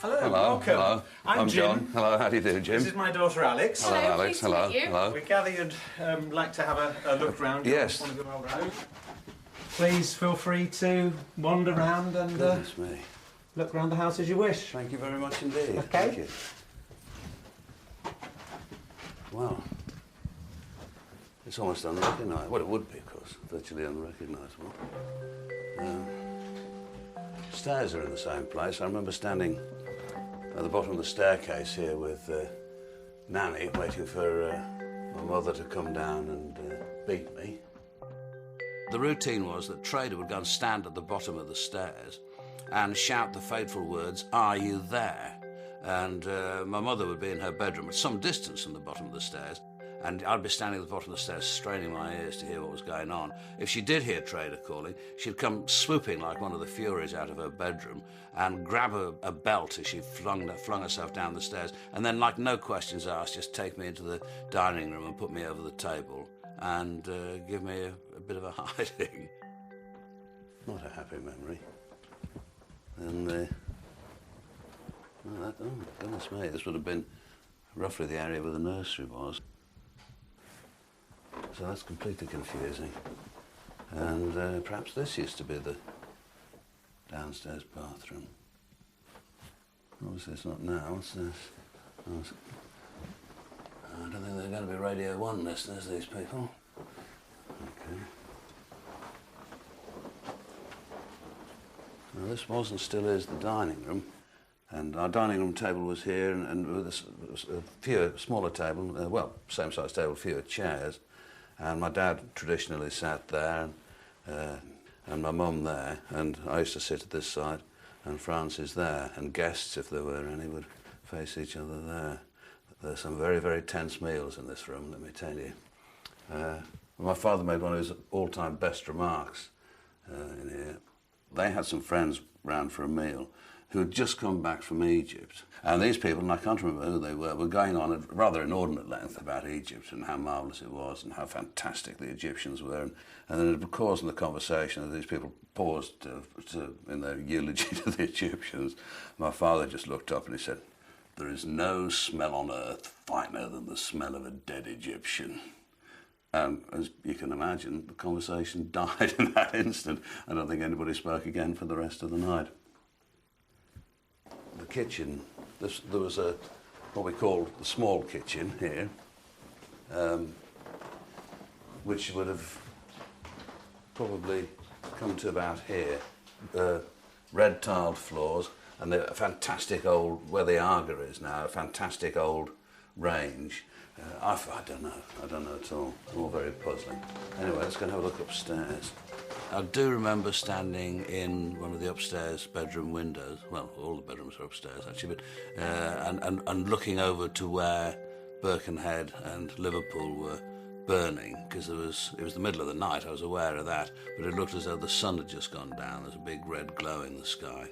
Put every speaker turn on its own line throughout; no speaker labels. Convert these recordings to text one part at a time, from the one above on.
Hello,
Hello.
welcome.
Hello.
I'm Jim.
John. Hello, how do you do, Jim?
This is my daughter Alex.
Hello, Alex.
pleased to
Hello.
meet you.
Hello.
We gather you'd like to have a look round.
Yes.
One of your old road. Please feel free to wander round and
Goodness me.
look round the house as you wish.
Thank you very much indeed.
Okay.
Thank you. Wow. It's almost unrecognisable. Well, it would be, of course. Virtually unrecognisable. Stairs are in the same place. I remember standing at the bottom of the staircase here with Nanny, waiting for my mother to come down and beat me. The routine was that Trader would go and stand at the bottom of the stairs and shout the fateful words, "Are you there?" And my mother would be in her bedroom at some distance from the bottom of the stairs, and I'd be standing at the bottom of the stairs straining my ears to hear what was going on. If she did hear Trader calling, she'd come swooping like one of the Furies out of her bedroom and grab a belt as she flung herself down the stairs, and then, like no questions asked, just take me into the dining room and put me over the table and give me a bit of a hiding. Not a happy memory. And oh, goodness me, this would have been roughly the area where the nursery was. So that's completely confusing. And perhaps this used to be the downstairs bathroom. Obviously it's not now. What's this? Oh, I don't think they're going to be Radio 1 listeners, these people. Okay. Now this was and still is the dining room. And our dining room table was here, and with a fewer, smaller table, well, same size table, fewer chairs. And my dad traditionally sat there, and my mum there, and I used to sit at this side, and Francis there, and guests, if there were any, would face each other there. There's some very, very tense meals in this room, let me tell you. My father made one of his all-time best remarks in here. They had some friends round for a meal who had just come back from Egypt. And these people, and I can't remember who they were going on at rather inordinate length about Egypt and how marvellous it was and how fantastic the Egyptians were. And then it caused in the conversation that these people paused in their eulogy to the Egyptians. My father just looked up and he said, "There is no smell on earth finer than the smell of a dead Egyptian." And as you can imagine, the conversation died in that instant. I don't think anybody spoke again for the rest of the night. The kitchen, there was what we call the small kitchen here, which would have probably come to about here. Red tiled floors, and a fantastic old, where the Aga is now, a fantastic old range. I don't know at all. It's all very puzzling. Anyway, let's go and have a look upstairs. I do remember standing in one of the upstairs bedroom windows. Well, all the bedrooms are upstairs actually, but and looking over to where Birkenhead and Liverpool were burning, because it was the middle of the night. I was aware of that, but it looked as though the sun had just gone down. There's a big red glow in the sky.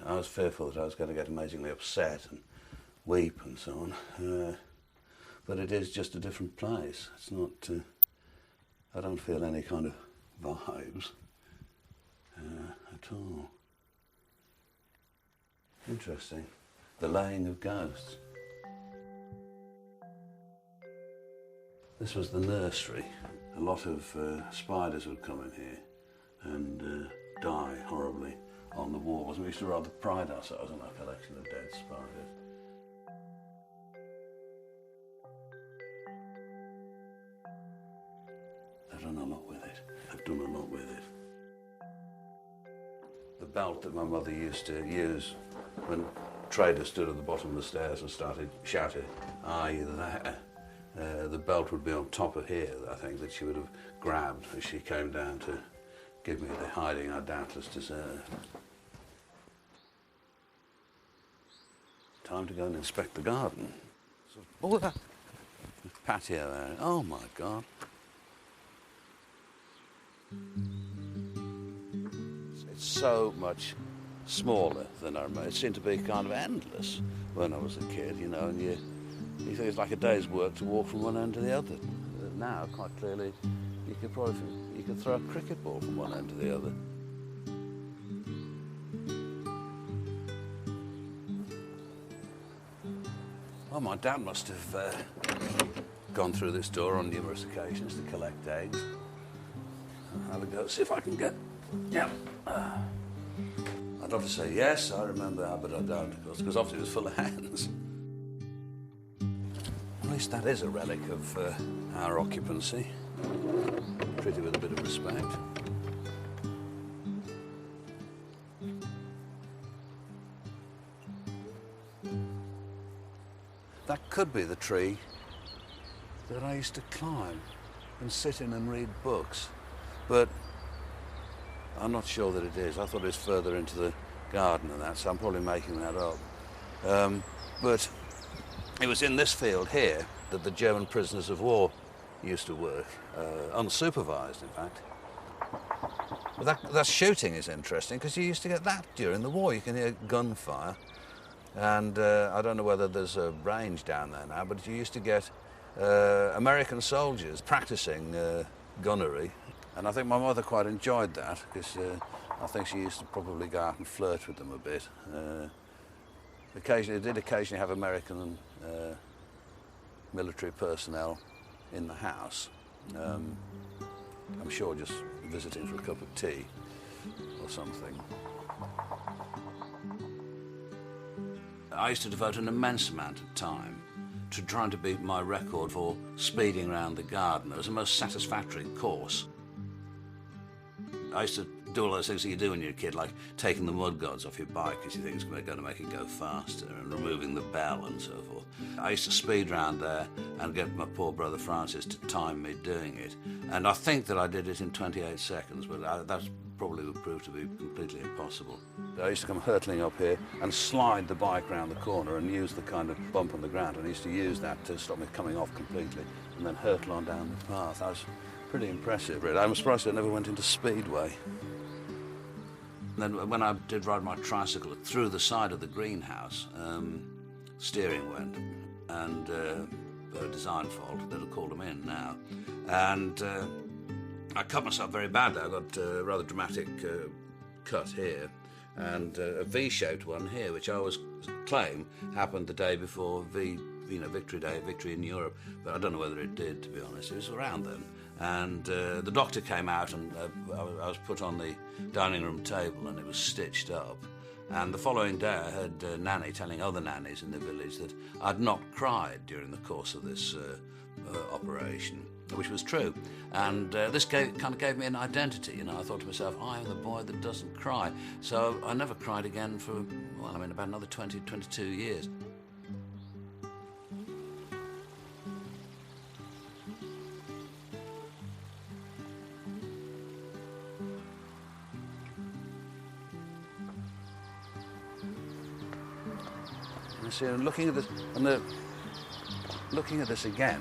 I was fearful that I was going to get amazingly upset and weep and so on. But it is just a different place. It's not... I don't feel any kind of vibes at all. Interesting. The laying of ghosts. This was the nursery. A lot of spiders would come in here and die horribly on the walls. We used to rather pride ourselves on our collection of dead spiders. I've done a lot with it. I've done a lot with it. The belt that my mother used to use when Trader stood at the bottom of the stairs and started shouting, "Are you there?" The belt would be on top of here, I think, that she would have grabbed as she came down to give me the hiding I doubtless deserved. Time to go and inspect the garden. Oh, that patio area. Oh my God. It's so much smaller than I remember. It seemed to be kind of endless when I was a kid, you know, and You think it's like a day's work to walk from one end to the other. Now, quite clearly, you could throw a cricket ball from one end to the other. Well, my dad must have gone through this door on numerous occasions to collect eggs. I'll have a go, see if I can get... Yeah. I'd love to say yes, I remember that, but I don't, of course, because obviously it was full of hens. At least that is a relic of our occupancy. Treat it with a bit of respect. That could be the tree that I used to climb and sit in and read books, but I'm not sure that it is. I thought it was further into the garden and that, so I'm probably making that up. But it was in this field here that the German prisoners of war used to work, unsupervised, in fact. But that shooting is interesting, because you used to get that during the war. You can hear gunfire. And I don't know whether there's a range down there now, but you used to get American soldiers practicing gunnery. And I think my mother quite enjoyed that, because I think she used to probably go out and flirt with them a bit. Occasionally, did occasionally have American military personnel in the house. I'm sure just visiting for a cup of tea or something. I used to devote an immense amount of time to trying to beat my record for speeding around the garden. It was the most satisfactory course. I used to do all those things that you do when you're a kid, like taking the mud guards off your bike because you think it's going to make it go faster, and removing the bell and so forth. I used to speed round there and get my poor brother Francis to time me doing it. And I think that I did it in 28 seconds, but that probably would prove to be completely impossible. I used to come hurtling up here and slide the bike round the corner and use the kind of bump on the ground, and I used to use that to stop me coming off completely, and then hurtle on down the path. That was pretty impressive, really. I'm surprised I never went into Speedway. And then when I did ride my tricycle through the side of the greenhouse, steering went, and a design fault. They'd have called them in now. And I cut myself very badly. I got a rather dramatic cut here, and a V-shaped one here, which I always claim happened the day before Victory Day, Victory in Europe, but I don't know whether it did, to be honest. It was around then. And the doctor came out, and I was put on the dining room table, and it was stitched up. And the following day I heard Nanny telling other nannies in the village that I'd not cried during the course of this operation, which was true. And this kind of gave me an identity. I thought to myself, I am the boy that doesn't cry. So I never cried again for, about another 20, 22 years. See, and looking at this, looking at this again,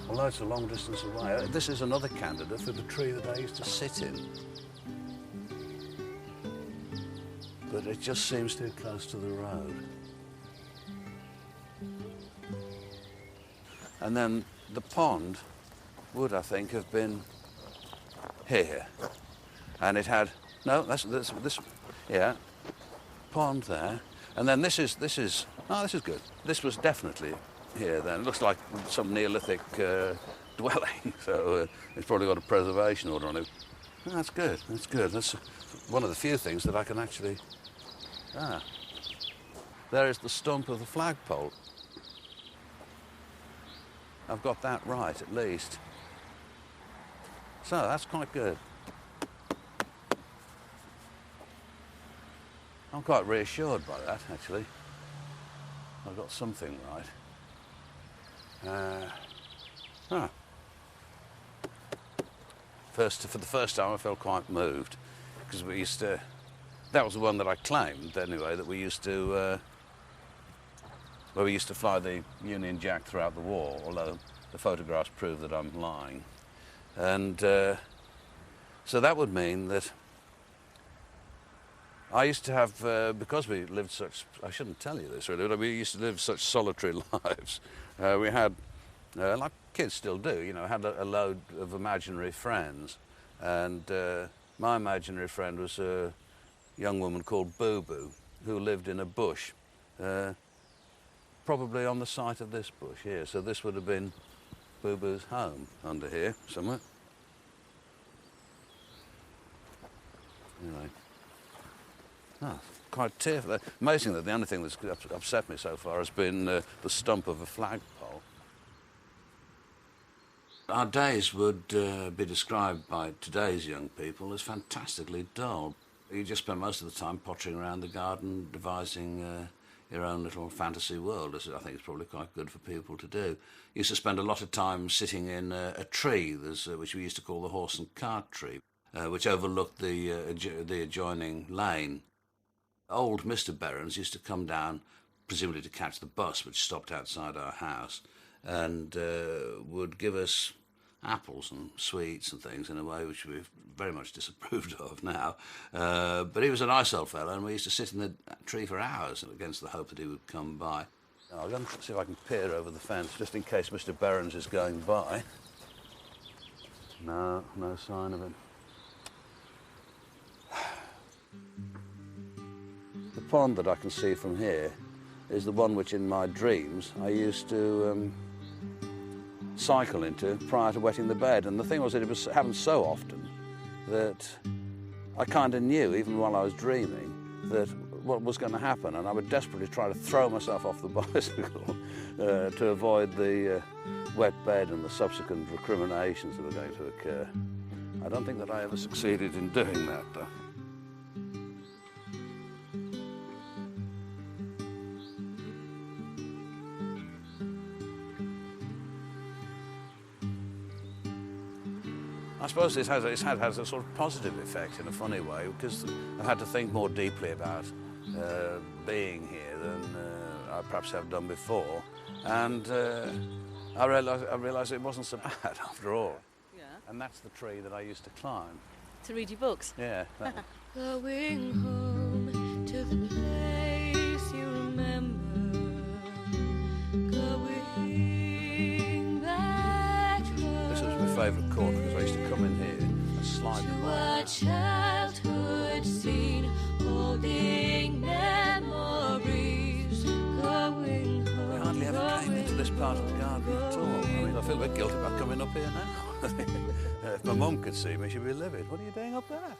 although it's a long distance away, this is another candidate for the tree that I used to sit in. But it just seems too close to the road. And then the pond would, I think, have been here. And it had, no, this, yeah. Pond there, and then this is good. This was definitely here then. It looks like some Neolithic dwelling, so it's probably got a preservation order on it. Oh, that's good, that's good. That's one of the few things that I can actually... There is the stump of the flagpole. I've got that right, at least. So, that's quite good. I'm quite reassured by that, actually. I've got something right. For the first time I felt quite moved, because we used to... That was the one that I claimed, anyway, that we used to... where we used to fly the Union Jack throughout the war, although the photographs prove that I'm lying. And so that would mean that I used to have, because we lived such, I shouldn't tell you this really, but we used to live such solitary lives. We had, like kids still do, you know, had a load of imaginary friends. And my imaginary friend was a young woman called Boo Boo, who lived in a bush, probably on the site of this bush here. So this would have been Boo Boo's home under here somewhere. Anyway. Oh, quite tearful. Amazing that the only thing that's upset me so far has been the stump of a flagpole. Our days would be described by today's young people as fantastically dull. You just spend most of the time pottering around the garden, devising your own little fantasy world, as I think it's probably quite good for people to do. You used to spend a lot of time sitting in a tree, which we used to call the horse and cart tree, which overlooked the adjoining lane. Old Mr. Berrens used to come down, presumably to catch the bus, which stopped outside our house, and would give us apples and sweets and things in a way which we've very much disapproved of now. But he was a nice old fellow, and we used to sit in the tree for hours against the hope that he would come by. I'll go and see if I can peer over the fence, just in case Mr. Berrens is going by. No sign of him. The pond that I can see from here is the one which in my dreams I used to cycle into prior to wetting the bed. And the thing was that it happened so often that I kind of knew, even while I was dreaming, that what was going to happen, and I would desperately try to throw myself off the bicycle to avoid the wet bed and the subsequent recriminations that were going to occur. I don't think that I ever succeeded in doing that, though. I suppose it's had a sort of positive effect in a funny way, because I've had to think more deeply about being here than I perhaps have done before, and I realised it wasn't so bad after all.
Yeah.
And that's the tree that I used to climb.
To read your books?
Yeah.
Going home to the place you remember. Going back home.
This was my favourite corner, because I used to come in here and slide the ball.
To a childhood scene, holding memories. Going home.
We hardly ever came into this part of the garden at all. I mean, I feel a bit guilty about coming up here now. If my mum could see me, she'd be livid. What are you doing up there?